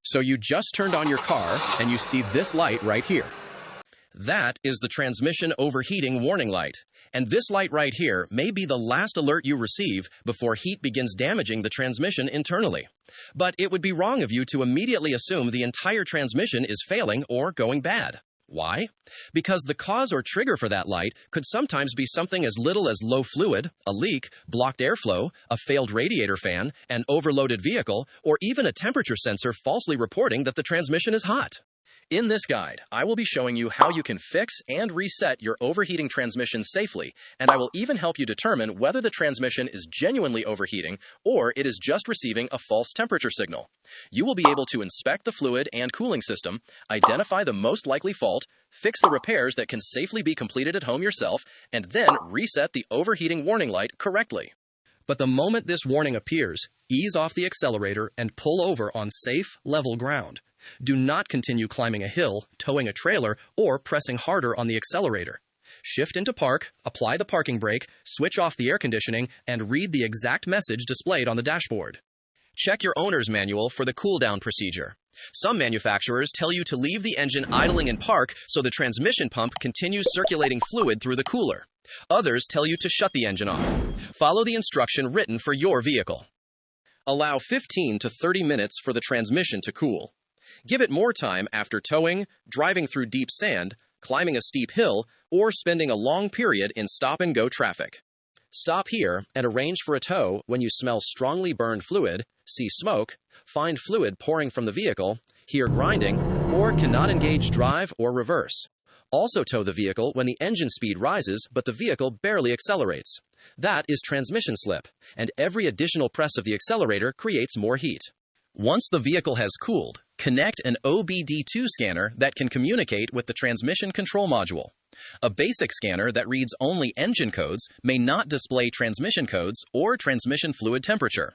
So you just turned on your car and you see this light right here. That is the transmission overheating warning light. And this light right here may be the last alert you receive before heat begins damaging the transmission internally. But it would be wrong of you to immediately assume the entire transmission is failing or going bad. Why? Because the cause or trigger for that light could sometimes be something as little as low fluid, a leak, blocked airflow, a failed radiator fan, an overloaded vehicle, or even a temperature sensor falsely reporting that the transmission is hot. In this guide, I will be showing you how you can fix and reset your overheating transmission safely, and I will even help you determine whether the transmission is genuinely overheating or it is just receiving a false temperature signal. You will be able to inspect the fluid and cooling system, identify the most likely fault, fix the repairs that can safely be completed at home yourself, and then reset the overheating warning light correctly. But the moment this warning appears, ease off the accelerator and pull over on safe, level ground. Do not continue climbing a hill, towing a trailer, or pressing harder on the accelerator. Shift into park, apply the parking brake, switch off the air conditioning, and read the exact message displayed on the dashboard. Check your owner's manual for the cool-down procedure. Some manufacturers tell you to leave the engine idling in park so the transmission pump continues circulating fluid through the cooler. Others tell you to shut the engine off. Follow the instruction written for your vehicle. Allow 15 to 30 minutes for the transmission to cool. Give it more time after towing, driving through deep sand, climbing a steep hill, or spending a long period in stop-and-go traffic. Stop here and arrange for a tow when you smell strongly burned fluid, see smoke, find fluid pouring from the vehicle, hear grinding, or cannot engage drive or reverse. Also tow the vehicle when the engine speed rises but the vehicle barely accelerates. That is transmission slip, and every additional press of the accelerator creates more heat. Once the vehicle has cooled, connect an OBD2 scanner that can communicate with the transmission control module. A basic scanner that reads only engine codes may not display transmission codes or transmission fluid temperature.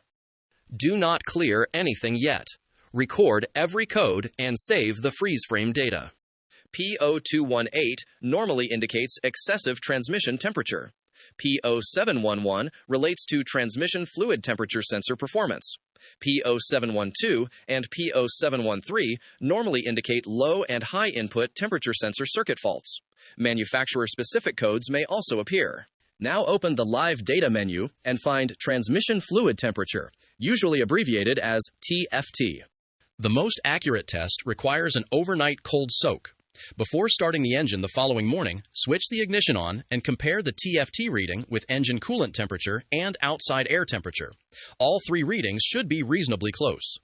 Do not clear anything yet. Record every code and save the freeze frame data. P0218 normally indicates excessive transmission temperature. P0711 relates to transmission fluid temperature sensor performance. P0712 and P0713 normally indicate low and high input temperature sensor circuit faults. Manufacturer-specific codes may also appear. Now open the Live Data menu and find Transmission Fluid Temperature, usually abbreviated as TFT. The most accurate test requires an overnight cold soak. Before starting the engine the following morning, switch the ignition on and compare the TFT reading with engine coolant temperature and outside air temperature. All three readings should be reasonably close.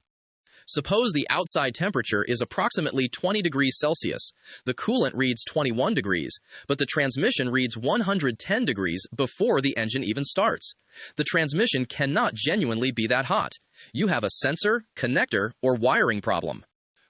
Suppose the outside temperature is approximately 20 degrees Celsius. The coolant reads 21 degrees, but the transmission reads 110 degrees before the engine even starts. The transmission cannot genuinely be that hot. You have a sensor, connector, or wiring problem.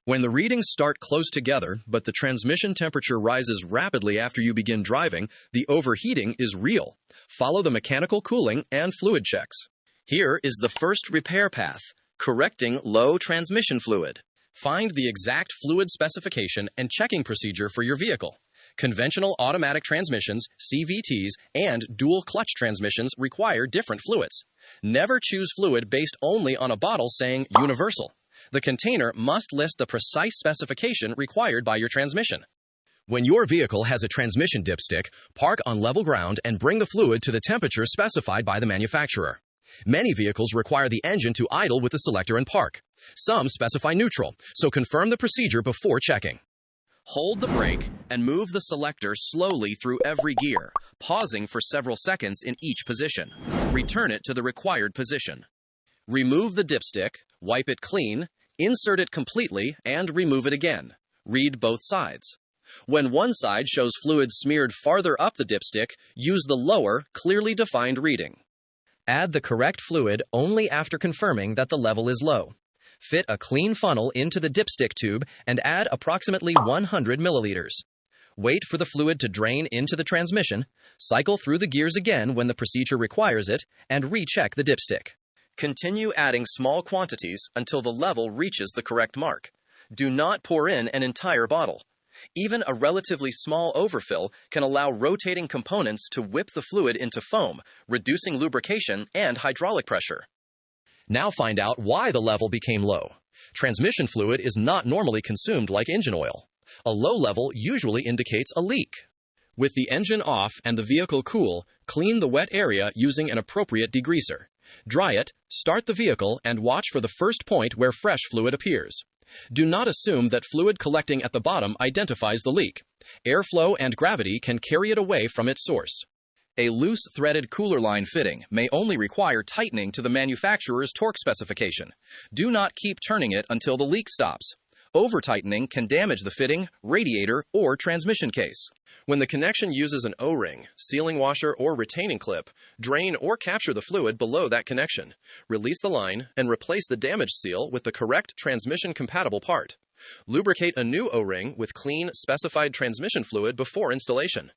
When the readings start close together, but the transmission temperature rises rapidly after you begin driving, the overheating is real. Follow the mechanical cooling and fluid checks. Here is the first repair path, correcting low transmission fluid. Find the exact fluid specification and checking procedure for your vehicle. Conventional automatic transmissions, CVTs, and dual clutch transmissions require different fluids. Never choose fluid based only on a bottle saying universal. The container must list the precise specification required by your transmission. When your vehicle has a transmission dipstick, park on level ground and bring the fluid to the temperature specified by the manufacturer. Many vehicles require the engine to idle with the selector in park. Some specify neutral, so confirm the procedure before checking. Hold the brake and move the selector slowly through every gear, pausing for several seconds in each position. Return it to the required position. Remove the dipstick, wipe it clean, insert it completely, and remove it again. Read both sides. When one side shows fluid smeared farther up the dipstick, use the lower, clearly defined reading. Add the correct fluid only after confirming that the level is low. Fit a clean funnel into the dipstick tube and add approximately 100 milliliters. Wait for the fluid to drain into the transmission, cycle through the gears again when the procedure requires it, and recheck the dipstick. Continue adding small quantities until the level reaches the correct mark. Do not pour in an entire bottle. Even a relatively small overfill can allow rotating components to whip the fluid into foam, reducing lubrication and hydraulic pressure. Now find out why the level became low. Transmission fluid is not normally consumed like engine oil. A low level usually indicates a leak. With the engine off and the vehicle cool, clean the wet area using an appropriate degreaser. Dry it, start the vehicle, and watch for the first point where fresh fluid appears. Do not assume that fluid collecting at the bottom identifies the leak. Airflow and gravity can carry it away from its source. A loose threaded cooler line fitting may only require tightening to the manufacturer's torque specification. Do not keep turning it until the leak stops. Over-tightening can damage the fitting, radiator, or transmission case. When the connection uses an O-ring, sealing washer, or retaining clip, drain or capture the fluid below that connection. Release the line and replace the damaged seal with the correct transmission-compatible part. Lubricate a new O-ring with clean, specified transmission fluid before installation.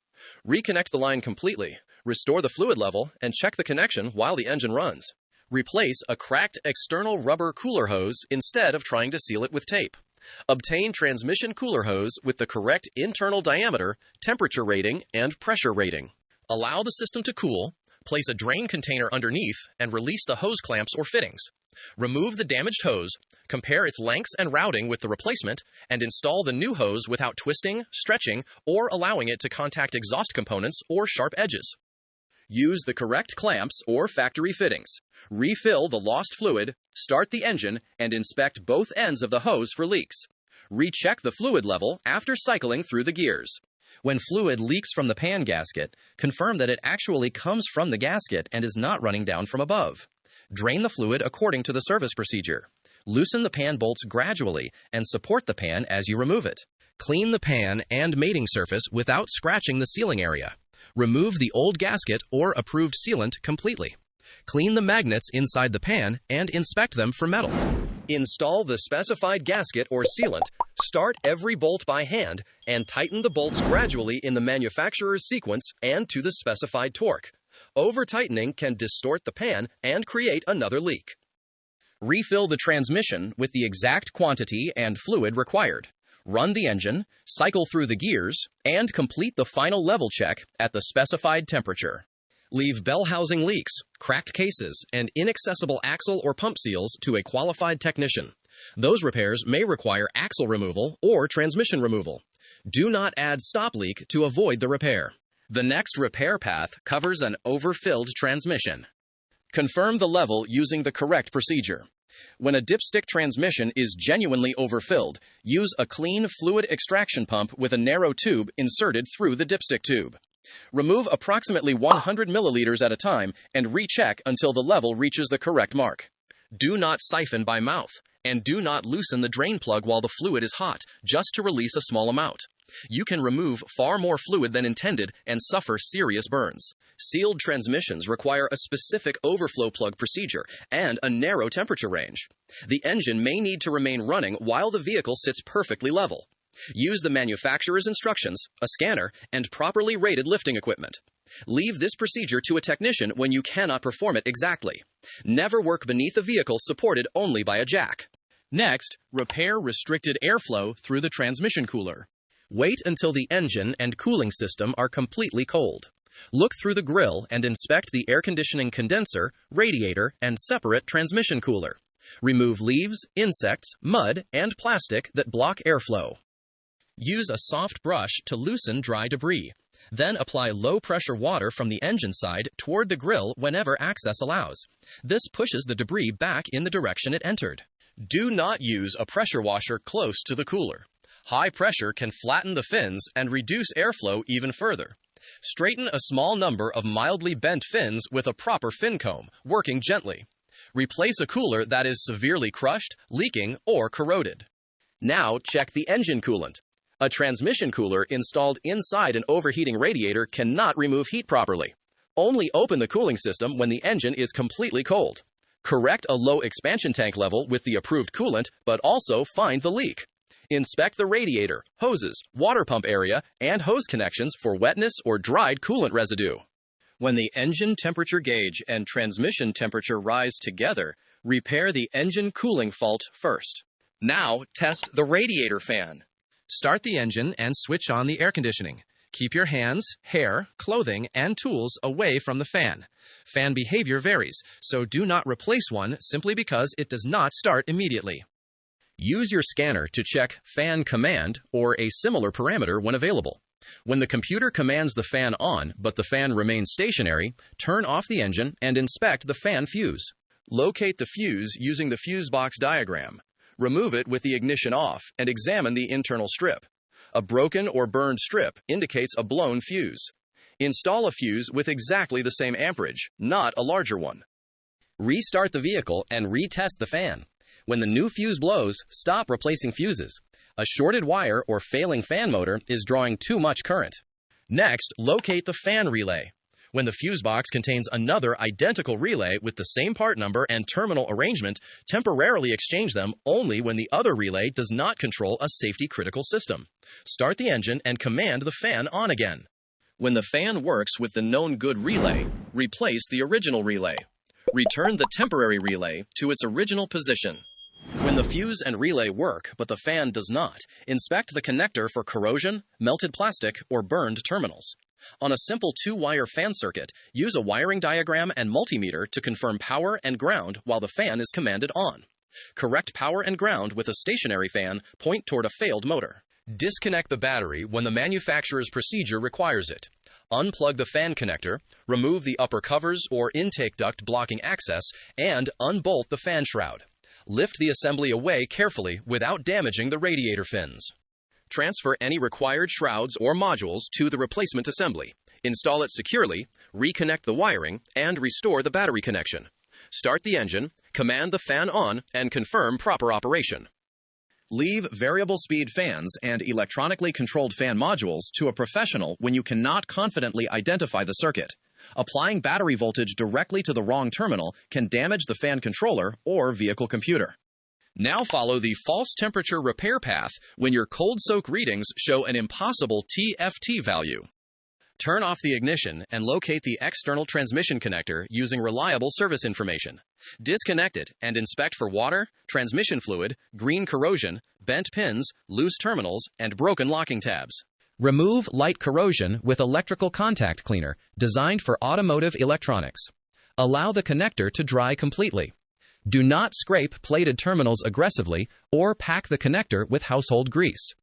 Reconnect the line completely, restore the fluid level, and check the connection while the engine runs. Replace a cracked external rubber cooler hose instead of trying to seal it with tape. Obtain transmission cooler hose with the correct internal diameter, temperature rating, and pressure rating. Allow the system to cool, place a drain container underneath, and release the hose clamps or fittings. Remove the damaged hose, compare its lengths and routing with the replacement, and install the new hose without twisting, stretching, or allowing it to contact exhaust components or sharp edges. Use the correct clamps or factory fittings. Refill the lost fluid, start the engine, and inspect both ends of the hose for leaks. Recheck the fluid level after cycling through the gears. When fluid leaks from the pan gasket, confirm that it actually comes from the gasket and is not running down from above. Drain the fluid according to the service procedure. Loosen the pan bolts gradually and support the pan as you remove it. Clean the pan and mating surface without scratching the sealing area. Remove the old gasket or approved sealant completely. Clean the magnets inside the pan and inspect them for metal. Install the specified gasket or sealant, start every bolt by hand, and tighten the bolts gradually in the manufacturer's sequence and to the specified torque. Over-tightening can distort the pan and create another leak. Refill the transmission with the exact quantity and fluid required. Run the engine, cycle through the gears, and complete the final level check at the specified temperature. Leave bell housing leaks, cracked cases, and inaccessible axle or pump seals to a qualified technician. Those repairs may require axle removal or transmission removal. Do not add stop leak to avoid the repair. The next repair path covers an overfilled transmission. Confirm the level using the correct procedure. When a dipstick transmission is genuinely overfilled, use a clean fluid extraction pump with a narrow tube inserted through the dipstick tube. Remove approximately 100 milliliters at a time and recheck until the level reaches the correct mark. Do not siphon by mouth, and do not loosen the drain plug while the fluid is hot, just to release a small amount. You can remove far more fluid than intended and suffer serious burns. Sealed transmissions require a specific overflow plug procedure and a narrow temperature range. The engine may need to remain running while the vehicle sits perfectly level. Use the manufacturer's instructions, a scanner, and properly rated lifting equipment. Leave this procedure to a technician when you cannot perform it exactly. Never work beneath a vehicle supported only by a jack. Next, repair restricted airflow through the transmission cooler. Wait until the engine and cooling system are completely cold. Look through the grill and inspect the air conditioning condenser, radiator, and separate transmission cooler. Remove leaves, insects, mud, and plastic that block airflow. Use a soft brush to loosen dry debris. Then apply low-pressure water from the engine side toward the grill whenever access allows. This pushes the debris back in the direction it entered. Do not use a pressure washer close to the cooler. High pressure can flatten the fins and reduce airflow even further. Straighten a small number of mildly bent fins with a proper fin comb, working gently. Replace a cooler that is severely crushed, leaking, or corroded. Now check the engine coolant. A transmission cooler installed inside an overheating radiator cannot remove heat properly. Only open the cooling system when the engine is completely cold. Correct a low expansion tank level with the approved coolant, but also find the leak. Inspect the radiator, hoses, water pump area, and hose connections for wetness or dried coolant residue. When the engine temperature gauge and transmission temperature rise together, repair the engine cooling fault first. Now, test the radiator fan. Start the engine and switch on the air conditioning. Keep your hands, hair, clothing, and tools away from the fan. Fan behavior varies, so do not replace one simply because it does not start immediately. Use your scanner to check fan command or a similar parameter when available. When the computer commands the fan on, but the fan remains stationary, turn off the engine and inspect the fan fuse. Locate the fuse using the fuse box diagram. Remove it with the ignition off and examine the internal strip. A broken or burned strip indicates a blown fuse. Install a fuse with exactly the same amperage, not a larger one. Restart the vehicle and retest the fan. When the new fuse blows, stop replacing fuses. A shorted wire or failing fan motor is drawing too much current. Next, locate the fan relay. When the fuse box contains another identical relay with the same part number and terminal arrangement, temporarily exchange them only when the other relay does not control a safety-critical system. Start the engine and command the fan on again. When the fan works with the known good relay, replace the original relay. Return the temporary relay to its original position. When the fuse and relay work, but the fan does not, inspect the connector for corrosion, melted plastic, or burned terminals. On a simple 2-wire fan circuit, use a wiring diagram and multimeter to confirm power and ground while the fan is commanded on. Correct power and ground with a stationary fan point toward a failed motor. Disconnect the battery when the manufacturer's procedure requires it. Unplug the fan connector, remove the upper covers or intake duct blocking access, and unbolt the fan shroud. Lift the assembly away carefully without damaging the radiator fins. Transfer any required shrouds or modules to the replacement assembly. Install it securely, reconnect the wiring, and restore the battery connection. Start the engine, command the fan on, and confirm proper operation. Leave variable speed fans and electronically controlled fan modules to a professional when you cannot confidently identify the circuit. Applying battery voltage directly to the wrong terminal can damage the fan controller or vehicle computer. Now follow the false temperature repair path when your cold soak readings show an impossible TFT value. Turn off the ignition and locate the external transmission connector using reliable service information. Disconnect it and inspect for water, transmission fluid, green corrosion, bent pins, loose terminals, and broken locking tabs. Remove light corrosion with electrical contact cleaner designed for automotive electronics. Allow the connector to dry completely. Do not scrape plated terminals aggressively or pack the connector with household grease.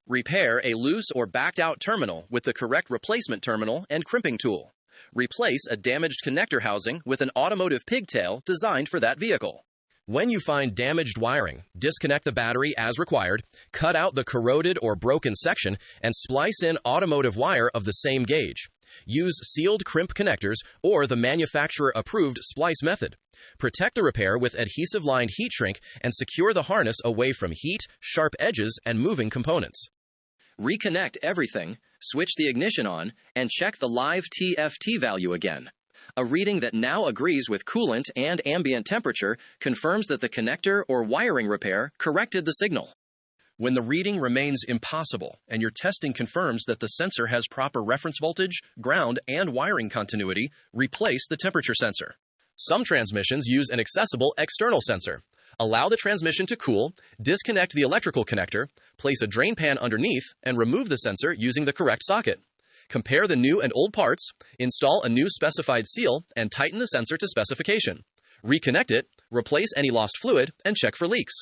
Repair a loose or backed-out terminal with the correct replacement terminal and crimping tool. Replace a damaged connector housing with an automotive pigtail designed for that vehicle. When you find damaged wiring, disconnect the battery as required, cut out the corroded or broken section, and splice in automotive wire of the same gauge. Use sealed crimp connectors or the manufacturer-approved splice method. Protect the repair with adhesive-lined heat shrink and secure the harness away from heat, sharp edges, and moving components. Reconnect everything, switch the ignition on, and check the live TFT value again. A reading that now agrees with coolant and ambient temperature confirms that the connector or wiring repair corrected the signal. When the reading remains impossible and your testing confirms that the sensor has proper reference voltage, ground, and wiring continuity, replace the temperature sensor. Some transmissions use an accessible external sensor. Allow the transmission to cool, disconnect the electrical connector, place a drain pan underneath, and remove the sensor using the correct socket. Compare the new and old parts, install a new specified seal, and tighten the sensor to specification. Reconnect it, replace any lost fluid, and check for leaks.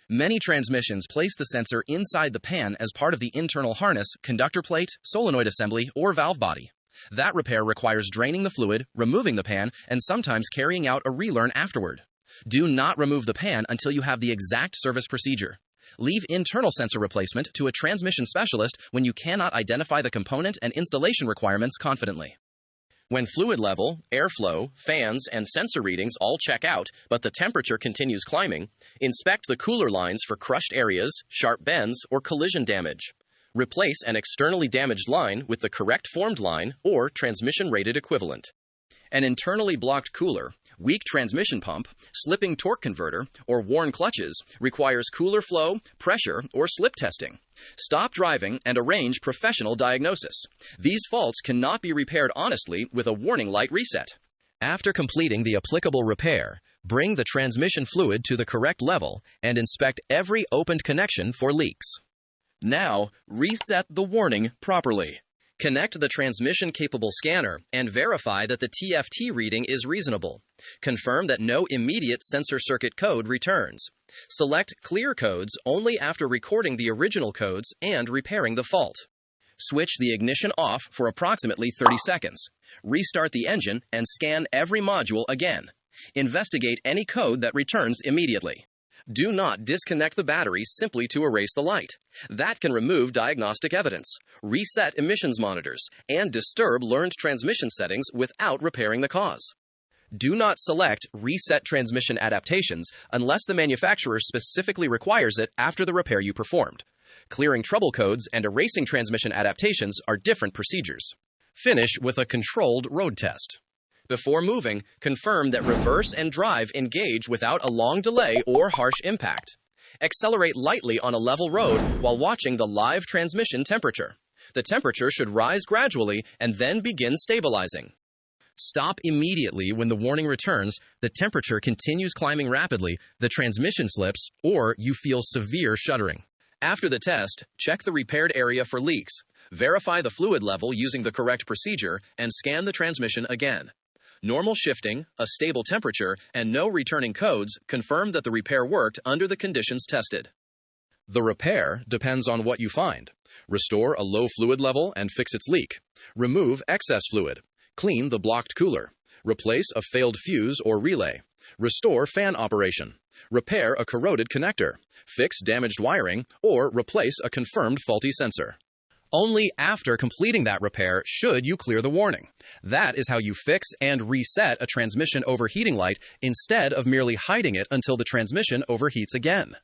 Many transmissions place the sensor inside the pan as part of the internal harness, conductor plate, solenoid assembly, or valve body. That repair requires draining the fluid, removing the pan, and sometimes carrying out a relearn afterward. Do not remove the pan until you have the exact service procedure. Leave internal sensor replacement to a transmission specialist when you cannot identify the component and installation requirements confidently. When fluid level, airflow, fans, and sensor readings all check out, but the temperature continues climbing, inspect the cooler lines for crushed areas, sharp bends, or collision damage. Replace an externally damaged line with the correct formed line or transmission-rated equivalent. An internally blocked cooler, weak transmission pump, slipping torque converter, or worn clutches requires cooler flow, pressure, or slip testing. Stop driving and arrange professional diagnosis. These faults cannot be repaired honestly with a warning light reset. After completing the applicable repair, bring the transmission fluid to the correct level and inspect every opened connection for leaks. Now, reset the warning properly. Connect the transmission-capable scanner and verify that the TFT reading is reasonable. Confirm that no immediate sensor circuit code returns. Select Clear Codes only after recording the original codes and repairing the fault. Switch the ignition off for approximately 30 seconds. Restart the engine and scan every module again. Investigate any code that returns immediately. Do not disconnect the battery simply to erase the light. That can remove diagnostic evidence, reset emissions monitors, and disturb learned transmission settings without repairing the cause. Do not select Reset Transmission Adaptations unless the manufacturer specifically requires it after the repair you performed. Clearing trouble codes and erasing transmission adaptations are different procedures. Finish with a controlled road test. Before moving, confirm that reverse and drive engage without a long delay or harsh impact. Accelerate lightly on a level road while watching the live transmission temperature. The temperature should rise gradually and then begin stabilizing. Stop immediately when the warning returns, the temperature continues climbing rapidly, the transmission slips, or you feel severe shuddering. After the test, check the repaired area for leaks. Verify the fluid level using the correct procedure and scan the transmission again. Normal shifting, a stable temperature, and no returning codes confirm that the repair worked under the conditions tested. The repair depends on what you find. Restore a low fluid level and fix its leak. Remove excess fluid. Clean the blocked cooler. Replace a failed fuse or relay. Restore fan operation. Repair a corroded connector. Fix damaged wiring, or replace a confirmed faulty sensor. Only after completing that repair should you clear the warning. That is how you fix and reset a transmission overheating light instead of merely hiding it until the transmission overheats again.